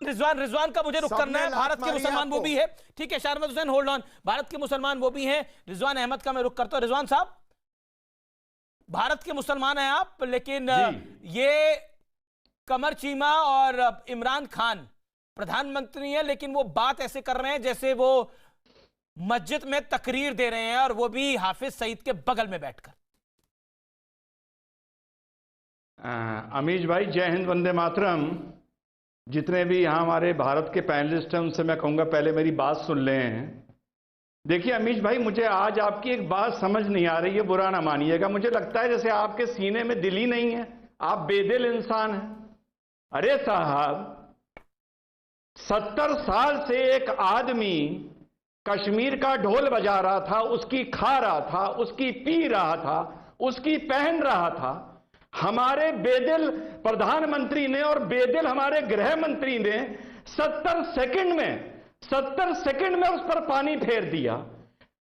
रिजवान, रिजवान का मुझे रुक करना है। भारत के मुसलमान वो भी है, ठीक है शारमत हुसैन, होल्ड ऑन। भारत के मुसलमान वो भी हैं, रिजवान अहमद का मैं रुक करता हूं। रिजवान साहब, भारत के मुसलमान हैं आप, लेकिन ये कमर चीमा और इमरान खान प्रधानमंत्री हैं, लेकिन वो बात ऐसे कर रहे हैं जैसे वो मस्जिद में तकरीर दे रहे हैं, और वो भी हाफिज सईद के बगल में बैठकर। अमीश भाई, जय हिंद, वंदे मातरम। जितने भी यहाँ हमारे भारत के पैनलिस्ट हैं उनसे मैं कहूँगा पहले मेरी बात सुन लें। देखिए अमीश भाई, मुझे आज आपकी एक बात समझ नहीं आ रही है, बुरा ना मानिएगा। मुझे लगता है जैसे आपके सीने में दिल ही नहीं है, आप बेदिल इंसान हैं। अरे साहब, 70 साल से एक आदमी कश्मीर का ढोल बजा रहा था, उसकी खा रहा था, उसकी पी रहा था, उसकी पहन रहा था। हमारे बेदिल प्रधानमंत्री ने और बेदिल हमारे गृह मंत्री ने 70 सेकंड में उस पर पानी फेर दिया,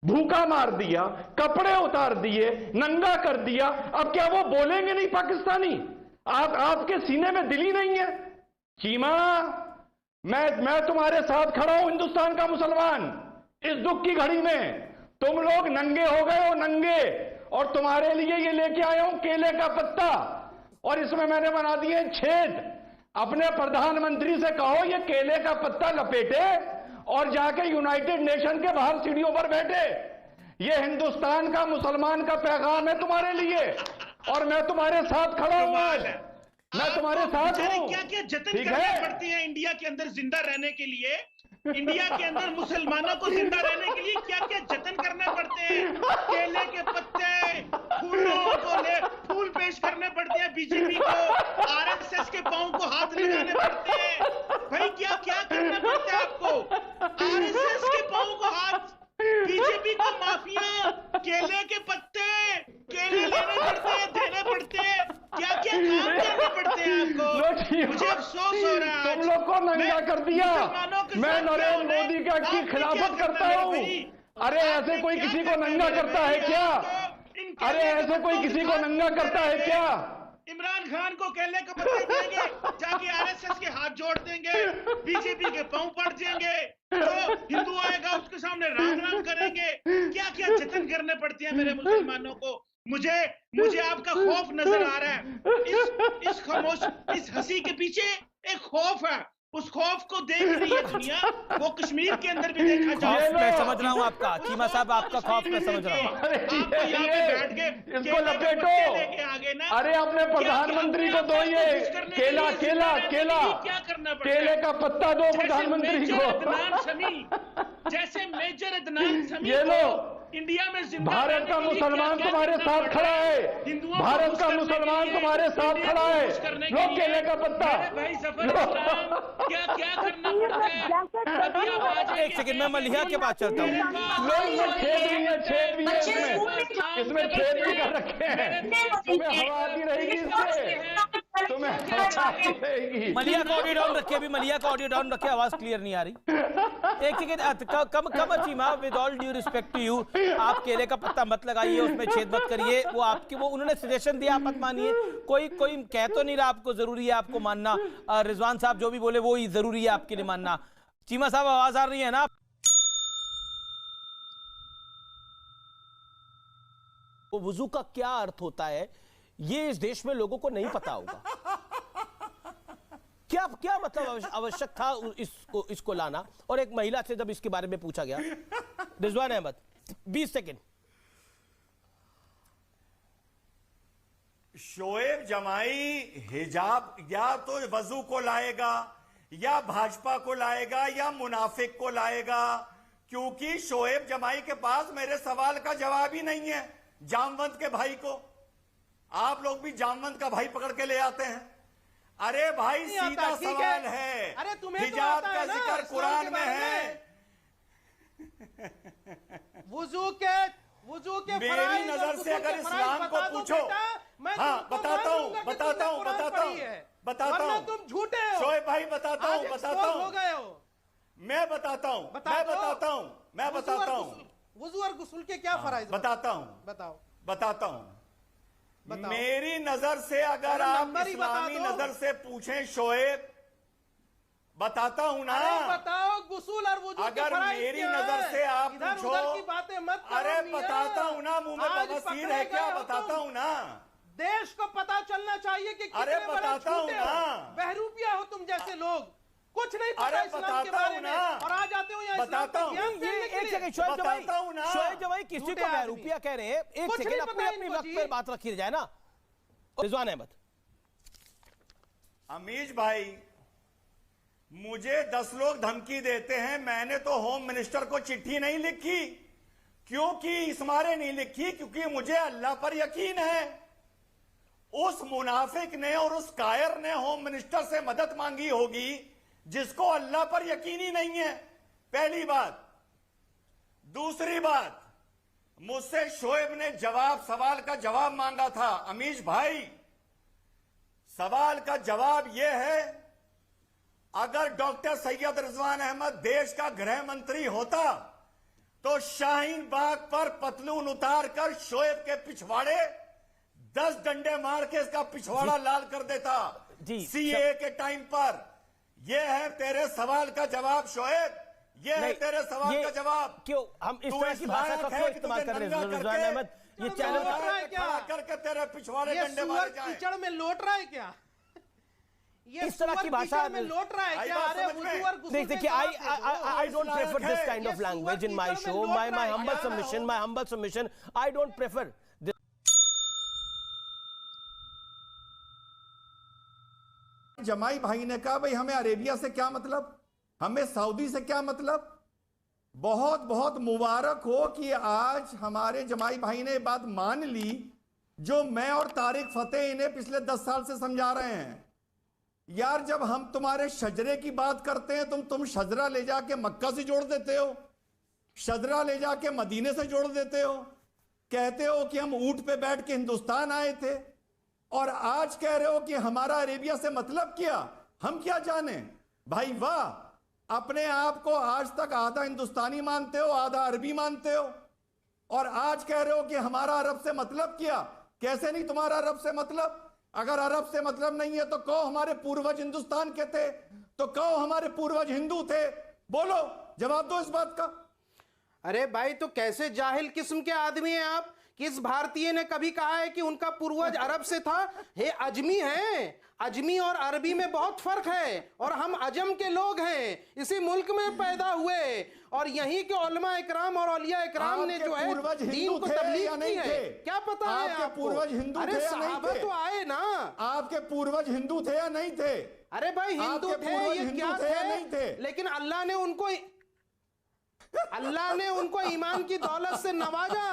भूखा मार दिया, कपड़े उतार दिए, नंगा कर दिया। अब क्या वो बोलेंगे नहीं पाकिस्तानी? आपके सीने में दिल ही नहीं है? चीमा, मैं तुम्हारे साथ खड़ा हूं, हिंदुस्तान का मुसलमान। इस दुख की घड़ी में तुम लोग नंगे हो गए हो, नंगे। और तुम्हारे लिए ये लेके आया हूं केले का पत्ता, और इसमें मैंने बना दिए छेद। अपने प्रधानमंत्री से कहो ये केले का पत्ता लपेटे और जाके यूनाइटेड नेशन के बाहर सीढ़ियों पर बैठे। ये हिंदुस्तान का मुसलमान का पैगाम है तुम्हारे लिए, और मैं तुम्हारे साथ खड़ा हूं आज। मैं तुम्हारे साथ हूं। क्या क्या जतन करने पड़ते हैं इंडिया के अंदर जिंदा रहने के लिए? इंडिया के अंदर मुसलमानों को जिंदा रहने के लिए क्या क्या जतन करने पड़ते हैं? केले के पत्ते, फूलों को ले फूल पेश करने पड़ते हैं बीजेपी को, आरएसएस के पांव को हाथ लगाने पड़ते हैं। भाई क्या क्या करना पड़ता है आपको? आरएसएस के पांव को हाथ, बीजेपी को माफिया, केले के पत्ते, केले लेने पड़ते हैं, देने पड़ते हैं। क्या क्या काम करने पड़ते हैं आपको? मुझे अफसोस हो रहा है, तुम लोग को नंगा कर दिया। मैं नरेंद्र मोदी की खिलाफत करता हूँ। अरे ऐसे कोई किसी को नंगा करता है क्या? अरे ऐसे कोई किसी को नंगा करता है क्या? इमरान खान को केले का पत्ते देंगे, जाके आरएसएस के हाथ जोड़ देंगे, बीजेपी के पांव पड़ जाएंगे, तो हिंदू आएगा उसके सामने राम राम करेंगे। क्या क्या जतन करने पड़ते हैं मेरे मुसलमानों को? मुझे आपका खौफ नजर आ रहा है। इस खामोश, इस हंसी के पीछे एक खौफ है। उस खौफ को देख रही है दुनिया, वो कश्मीर के अंदर भी देखा जाए। मैं समझ रहा हूं आपका, चीमा साहब आपका खौफ मैं समझ रहा हूं। बैठ के इसको लपेटो। अरे अपने प्रधानमंत्री को दो ये केला, केला, केला, क्या करना पड़ता केले का पत्ता दो प्रधानमंत्री को। जैसे मेजर अदनान शमी ये लो, इंडिया में जिंदा भारत का मुसलमान तुम्हारे साथ खड़ा है। भारत का मुसलमान तुम्हारे साथ खड़ा है। लो केले का पत्ता। भाई जफर क्या क्या करना पड़ता है? एक सेकंड, मैं मलिया के पास चलता हूँ। छेद भी है इसमें छेद भी कर रखे हैं। तुम्हें हवा आती रहेगी इससे, तुम्हें हवा आती रहेगी। मलिया का ऑडियो डाउन रखिए, अभी मलिया का ऑडियो डाउन रखिए, आवाज क्लियर नहीं आ रही। एक second, come Cheema, with all due respect to you, आप केले का पत्ता मत लगाइए, उसमें छेद मत करिए। वो आपके, वो उन्होंने सजेशन दिया, आप मत मानिए। कोई कह तो नहीं रहा आपको जरूरी है आपको मानना। रिजवान साहब जो भी बोले वो ही जरूरी है आपके लिए मानना। चीमा साहब आवाज आ रही है ना? वो वुजू का क्या अर्थ होता है ये इस देश में लोगों को नहीं पता होगा। क्या क्या मतलब आवश्यक था इसको लाना? और एक महिला से जब इसके बारे में पूछा गया, रिजवान अहमद 20 सेकेंड। शोएब जमाई हिजाब या तो वजू को लाएगा, या भाजपा को लाएगा, या मुनाफिक को लाएगा, क्योंकि शोएब जमाई के पास मेरे सवाल का जवाब ही नहीं है। जामवंत के भाई को आप लोग भी जामवंत का भाई पकड़ के ले आते हैं। अरे भाई सीधा सवाल है, अरे तुम्हें हिजाब का जिक्र कुरान में है। वुजू के मेरी नजर से अगर इस्लाम को पूछो, हाँ बताता हूँ, तुम झूठे हो शोएब भाई, बताता हूँ, हो गए हो। मैं बताता हूँ वुजू और गुस्ल के क्या फराइज? बताता हूँ। मेरी नजर से अगर आप इस्लामी नजर से पूछें शोएब, बताता हूं ना। अरे बताओ गुसूल और वुजू के अगर फराइज मेरी क्या नजर है? से आप इधर पूछो, उधर की बातें मत करो अरे मियां। बताता हूं ना, मुंह में आज बवासीर पकड़े है क्या, गए हो बताता तुम। हूं ना। देश को पता चलना चाहिए कि अरे कितने बड़े बताता हूं झूठे हो, ना। बहरूपिया हो तुम जैसे लोग, कुछ नहीं पता अरे इस्लाम के बताता बारे हूं में, ना। और आ जाते हो यहाँ इस्लाम बताता का हूं। ज्ञान ये देने के एक लिए। सेकंड शोएब जवाई, बताता हूं ना। शोएब जवाई किसी झूठे को आदमी। बहरूपिया कह रहे हैं, एक कुछ सेकंड नहीं अपने पता अपने इनको वक्त जी। पर बात रखी जाए ना। रिजवान अहमद, अमीश भाई, मुझे 10 लोग धमकी देते हैं, मैंने तो होम मिनिस्टर को चिट्ठी नहीं लिखी। क्योंकि इस मारे नहीं लिखी क्योंकि मुझे अल्लाह पर यकीन है। उस मुनाफिक ने और उस कायर ने होम मिनिस्टर से मदद मांगी होगी जिसको अल्लाह पर यकीन ही नहीं है, पहली बात। दूसरी बात, मुझसे शोएब ने सवाल का जवाब मांगा था। अमीश भाई, सवाल का जवाब यह है, अगर डॉक्टर सैयद रिजवान अहमद देश का गृह मंत्री होता तो शाहीन बाग पर पतलून उतार कर शोएब के पिछवाड़े 10 डंडे मार के इसका पिछवाड़ा लाल कर देता जी, सीए के टाइम पर। यह है तेरे सवाल का जवाब शोएब, यह है नहीं, तेरे सवाल ये का जवाब। क्यों हम इस तू तरह की भाषा का लायक है क्यों कि इस्तेमाल तुझे कर रहे नंगा हैं रिजवान करके अहमद? ये चलो, चैनल लौट रहा है क्या? खड़ा करके तेरे पिछवाड़े ये डंडे सुअर मारे जाएं। कीचड़ में लौट रहा है क्या? ये इस तरह सुअर की भाषा कीचड़ में लौट रहा है आई क्या? बात अरे समझ में? वुजू और गुस्ल देखिए के I जवाब दे दो। I don't prefer this है। kind of ये language in सुअर my कीचड़ में show. लौट My रहा है humble क्या? submission. I don't prefer this. जमाई भाई ने कहा भाई हमें अरेबिया से क्या मतलब, हमें सऊदी से क्या मतलब। बहुत बहुत मुबारक हो कि आज हमारे जमाई भाई ने बात मान ली जो मैं और तारिक फतेह इन्हें पिछले 10 साल से समझा रहे हैं। यार जब हम तुम्हारे शजरे की बात करते हैं तुम शजरा ले जाके मक्का से जोड़ देते हो, शजरा ले जाके मदीने से जोड़ देते हो, कहते हो कि हम ऊंट पे बैठ के हिंदुस्तान आए थे, और आज कह रहे हो कि हमारा अरेबिया से मतलब क्या, हम क्या जाने। भाई वाह, अपने आप को आज तक आधा हिंदुस्तानी मानते हो आधा अरबी मानते हो, और आज कह रहे हो कि हमारा अरब से मतलब क्या। कैसे नहीं तुम्हारा अरब से मतलब? अगर अरब से मतलब नहीं है तो कहो हमारे पूर्वज हिंदुस्तान के थे, तो कहो हमारे पूर्वज हिंदू थे। बोलो, जवाब दो इस बात का। अरे भाई, तो कैसे जाहिल किस्म के आदमी हैं आप? किस भारतीय ने कभी कहा है कि उनका पूर्वज अरब से था? हे अजमी हैं, अजमी और अरबी में बहुत फर्क है, और हम अजम के लोग हैं, इसी मुल्क में पैदा हुए, और यहीं के उलमा इकराम और औलिया इकराम ने जो है पूर्वज दीन हिंदू को थे तबलीग या की नहीं है। थे? क्या पता है आपके आपको? पूर्वज हिंदू अरे थे या नहीं सहाबा थे? तो आए ना। आपके पूर्वज हिंदू थे या नहीं थे? अरे भाई, हिंदू आपके थे, पूर्वज ये हिंदू क्या थे या नहीं थे? लेकिन अल्लाह ने उनको ईमान की दौलत से नवाजा,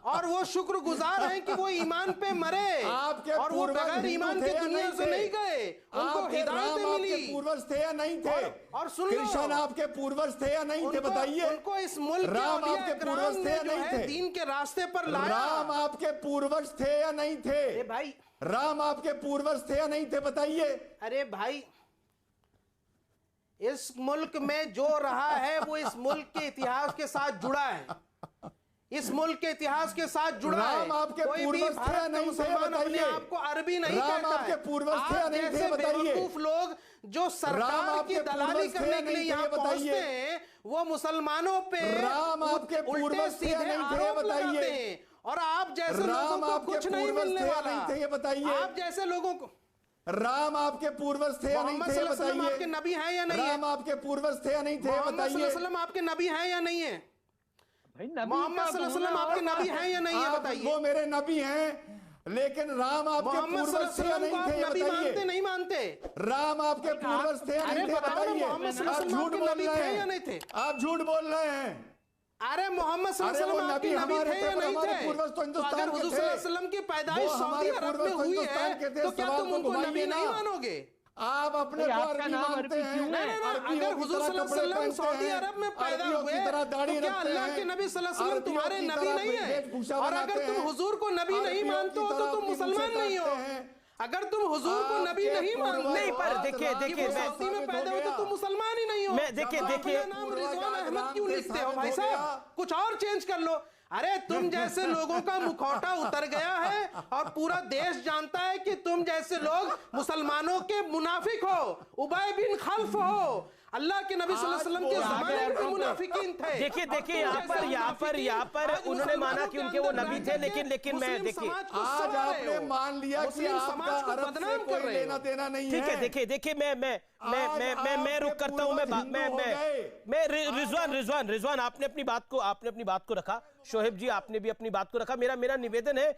और वो शुक्रगुजार हैं कि वो ईमान पे मरे, आपके और वो पूर्वज बगैर हिंदू ईमान थे की या दुनिया नहीं से थे? नहीं गए, उनको आपके हिदायतें राम मिली। आपके पूर्वज थे या नहीं थे? और सुन लो, कृष्ण आपके पूर्वज थे या नहीं थे? उनको- बताइए। उनको इस मुल्क के राम औलिया आपके इकराम पूर्वज ने थे या जो नहीं है थे? दीन के रास्ते पर लाया। राम आपके पूर्वज थे या नहीं थे? अरे भाई, राम आपके पूर्वज थे या नहीं थे? बताइए। अरे भाई, इस मुल्क में जो रहा है वो इस मुल्क के इतिहास के साथ जुड़ा है, इस मुल्क के इतिहास के साथ जुड़ा है। राम आपके कोई भी पूर्वज थे या भारत का नहीं थे? मुसलमान अपने बताइए। आप को अरबी नहीं राम कहता आपके है। पूर्वज थे या आप नहीं थे? जैसे बताइए। बेवकूफ लोग जो सरकार आपके की दलाली पूर्वज थे करने या के लिए नहीं थे? यहाँ बताइए। पहुंचते हैं, वो मुसलमानों पे राम आपके उल्टे पूर्वज थे या सीधे नहीं थे? आरोप बताइए। लगाते हैं, और आप जैसे लोगों राम को आपके कुछ नहीं पूर्वज मिलने थे या वाला। नहीं थे? ये बताइए। आप जैसे लोगों को राम आपके पूर्वज थे या नहीं मोहम्मद थे? सल्लल्लाहु अलैहि वसल्लम बताइए। आपके नबी हैं या नहीं है? राम आपके पूर्वज थे या नहीं थे? मोहम्मद सल्लल्लाहु अलैहि बताइए। वसल्लम आपके नबी हैं या नहीं है? मोहम्मद मोहम्मद सल्लल्लाहु अलैहि वसल्लम आपके नबी हैं या नहीं है? आप बताइए। वो मेरे नबी हैं, लेकिन राम आपके मोहम्मद पूर्वज थे या सल्लल्लाहु अलैहि नहीं वसल्लम थे? को आप नबी मानते बताइए। नहीं मानते? राम आपके पूर्वज थे या अरे नहीं थे? बताओ ना, बताइए। मोहम्मद सल्लल्लाहु आप अलैहि वसल्लम झूठ आपके बोल नबी रहे थे या नहीं हैं। थे? आप झूठ बोल रहे हैं। अरे मोहम्मद सल्लल्लाहु अरे अलैहि वो वसल्लम आपके नबी नबी हमारे थे थे, या पर नहीं हमारे थे? पूर्वज तो तो हिंदुस्तान अगर के हुजूर थे। सल्लल्लाहु अलैहि वसल्लम की पैदाइश वो सऊदी हमारे अरब में पूर्वज तो हुई हिंदुस्तान है, के थे। तो क्या सवाल तुम को उनको घुमाइए नबी नहीं ना। मानोगे? आप अपने को अरबी मानते हैं। नहीं, नहीं, नहीं, अरबियों अगर की हुजूर तरह सल्लल्लाहु कपड़े अलैहि वसल्लम पहनते सऊदी हैं, अरब में पैदा अरबियों हुए, की तरह दाढ़ी तो क्या रखते अल्लाह हैं, के नबी सल्लल्लाहु अलैहि वसल्लम अरबियों तुम्हारे की नबी तरह नहीं है? वेशभूषा और बनाते अगर तुम हैं, हुजूर को नबी नहीं अरबियों मानते हो की तो तरह तुम अपनी मुसलमान मूछें नहीं हो। काटते हैं। अगर तुम हुजूर को नबी आपके नहीं मानते, पूर्वज नहीं, पर देखिए, रात देखिए, रात मैं- सऊदी में साबित पैदा हो हुए तो गया। तुम मुसलमान ही नहीं हो। मैं देखिए, अपना देखिए, नाम पूर्वज रिजवान आज अहमद राम क्यों के लिखते हो साबित भाई हो साहब? गया। कुछ और चेंज कर लो। अरे तुम जैसे लोगों का मुखौटा उतर गया है और पूरा देश जानता है कि तुम जैसे लोग मुसलमानों के मुनाफिक हो, उबय बिन खल्फ हो। अल्लाह के नबी सल्लल्लाहु अलैहि वसल्लम के ज़माने में मुनाफिकीन थे। देखिए यहाँ पर उन्होंने माना कि उनके वो नबी थे, लेकिन मैं देखिए आज आपने मान लिया कि आपका अरब से कोई लेना देना नहीं है। ठीक है देखिए मैं रुक करता हूं। मैं रिजवान आपने अपनी बात को रखा, शोहेब जी आपने भी अपनी बात को रखा। मेरा निवेदन है